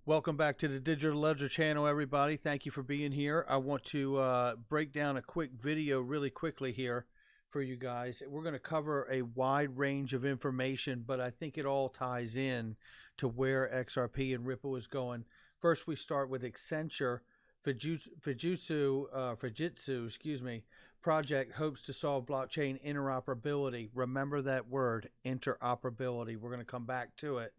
Welcome back to the Digital Ledger channel, everybody. Thank you for being here. I want to break down a quick video really quickly here for you guys. We're going to cover a wide range of information, but I think it all ties in to where XRP and Ripple is going. First, we start with Accenture. Fujitsu, project hopes to solve blockchain interoperability. Remember that word, interoperability. We're going to come back to it.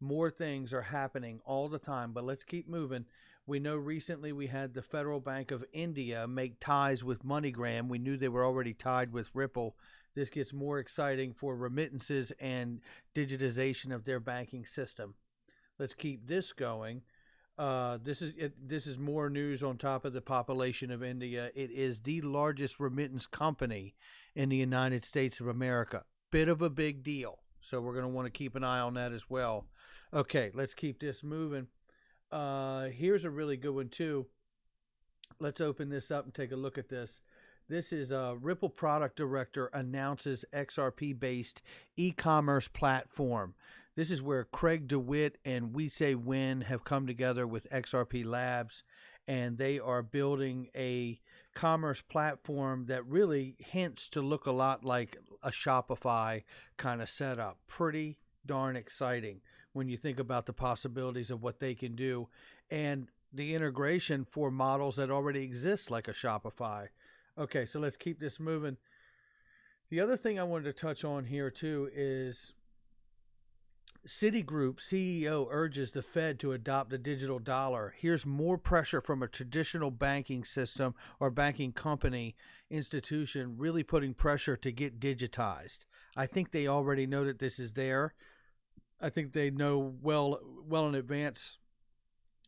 More things are happening all the time, but let's keep moving. We know recently we had the Federal Bank of India make ties with MoneyGram. We knew they were already tied with Ripple. This gets more exciting for remittances and digitization of their banking system. Let's keep this going. This is more news on top of the population of India. It is the largest remittance company in the United States of America. Bit of a big deal. So we're going to want to keep an eye on that as well. Okay, let's keep this moving. Here's a really good one too. Let's open this up and take a look at this. This is Ripple product director announces XRP-based e-commerce platform. This is where Craig DeWitt and We Say Win have come together with XRP Labs, and they are building a commerce platform that really hints to look a lot like a Shopify kind of setup. Pretty darn exciting when you think about the possibilities of what they can do and the integration for models that already exist like a Shopify. Okay, so let's keep this moving. The other thing I wanted to touch on here too is Citigroup CEO urges the Fed to adopt a digital dollar. Here's more pressure from a traditional banking system or banking company institution really putting pressure to get digitized. I think they already know that this is there. I think they know well in advance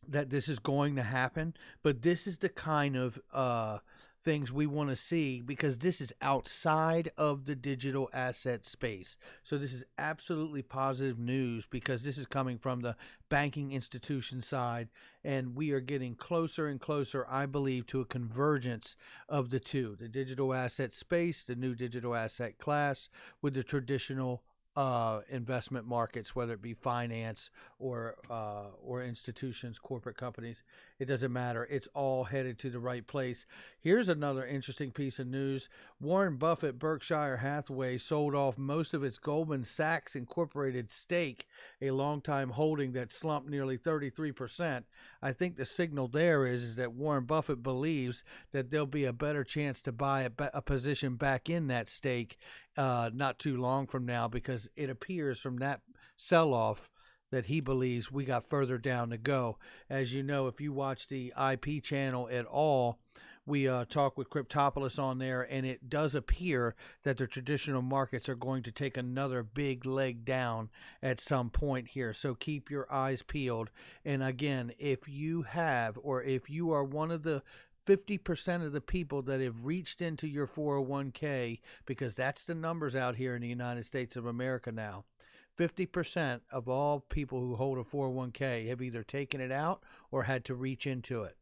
that this is going to happen, but this is the kind of things we want to see because this is outside of the digital asset space. So this is absolutely positive news because this is coming from the banking institution side, and we are getting closer and closer, I believe, to a convergence of the two, the digital asset space, the new digital asset class with the traditional investment markets, whether it be finance or institutions, corporate companies. It doesn't matter. It's all headed to the right place. Here's another interesting piece of news. Warren Buffett, Berkshire Hathaway, sold off most of its Goldman Sachs Incorporated stake, a longtime holding that slumped nearly 33%. I think the signal there is that Warren Buffett believes that there'll be a better chance to buy a position back in that stake not too long from now, because it appears from that sell-off that he believes we got further down to go. As you know, if you watch the IP channel at all, we talk with Cryptopolis on there, and it does appear that the traditional markets are going to take another big leg down at some point here. So keep your eyes peeled. And again, if you have, or if you are one of the 50% of the people that have reached into your 401k, because that's the numbers out here in the United States of America now. 50% of all people who hold a 401k have either taken it out or had to reach into it.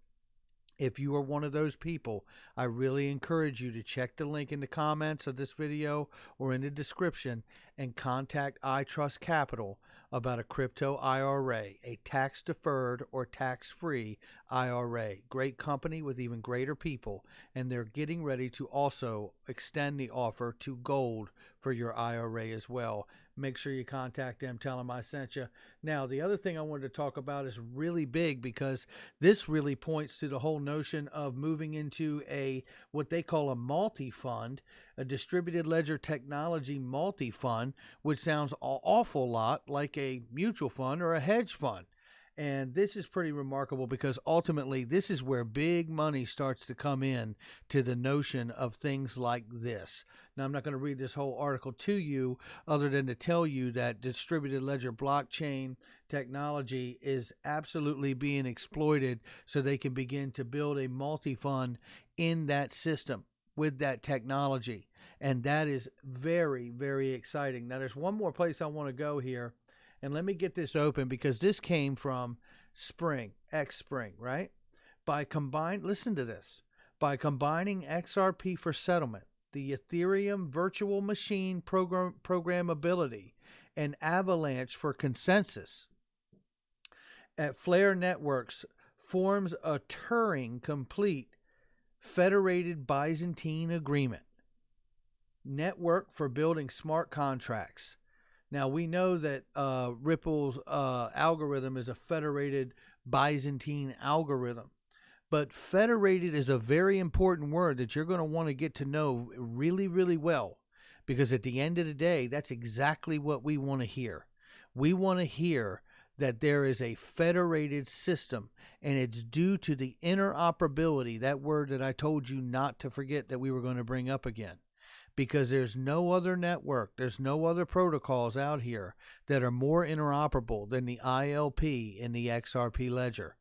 If you are one of those people, I really encourage you to check the link in the comments of this video or in the description and contact iTrust Capital about a crypto IRA, a tax-deferred or tax-free IRA. Great company with even greater people, and they're getting ready to also extend the offer to gold for your IRA as well. Make sure you contact them, tell them I sent you. Now, the other thing I wanted to talk about is really big because this really points to the whole notion of moving into what they call a multi-fund, a distributed ledger technology multi-fund, which sounds an awful lot like a mutual fund or a hedge fund. And this is pretty remarkable because ultimately this is where big money starts to come in to the notion of things like this. Now, I'm not going to read this whole article to you other than to tell you that distributed ledger blockchain technology is absolutely being exploited so they can begin to build a multi-fund in that system with that technology. And that is very, very exciting. Now, there's one more place I want to go here. And let me get this open because this came from SpringX, right? Listen to this. By combining XRP for settlement, the Ethereum virtual machine programmability, and Avalanche for consensus, at Flare Networks forms a Turing complete Federated Byzantine agreement network for building smart contracts. Now, we know that Ripple's algorithm is a federated Byzantine algorithm, but federated is a very important word that you're going to want to get to know really, really well, because at the end of the day, that's exactly what we want to hear. We want to hear that there is a federated system, and it's due to the interoperability, that word that I told you not to forget that we were going to bring up again. Because there's no other network, there's no other protocols out here that are more interoperable than the ILP and the XRP ledger.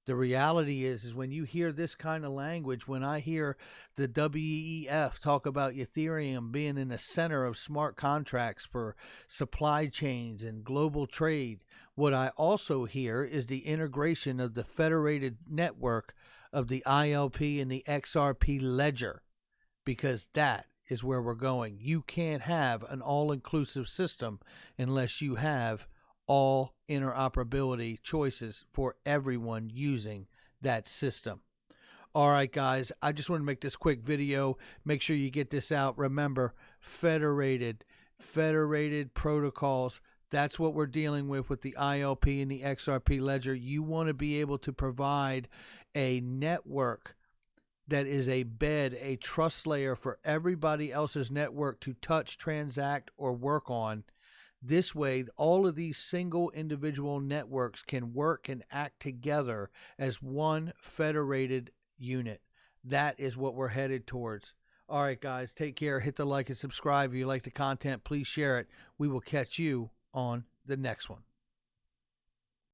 The reality is when you hear this kind of language, when I hear the WEF talk about Ethereum being in the center of smart contracts for supply chains and global trade, what I also hear is the integration of the federated network of the ILP and the XRP ledger, because that is where we're going. You can't have an all-inclusive system unless you have all interoperability choices for everyone using that system. All right, guys, I just want to make this quick video. Make sure you get this out. Remember, federated protocols. That's what we're dealing with the ILP and the XRP ledger. You want to be able to provide a network that is a bed, a trust layer for everybody else's network to touch, transact, or work on. This way, all of these single individual networks can work and act together as one federated unit. That is what we're headed towards. All right, guys, take care. Hit the like and subscribe. If you like the content, please share it. We will catch you on the next one.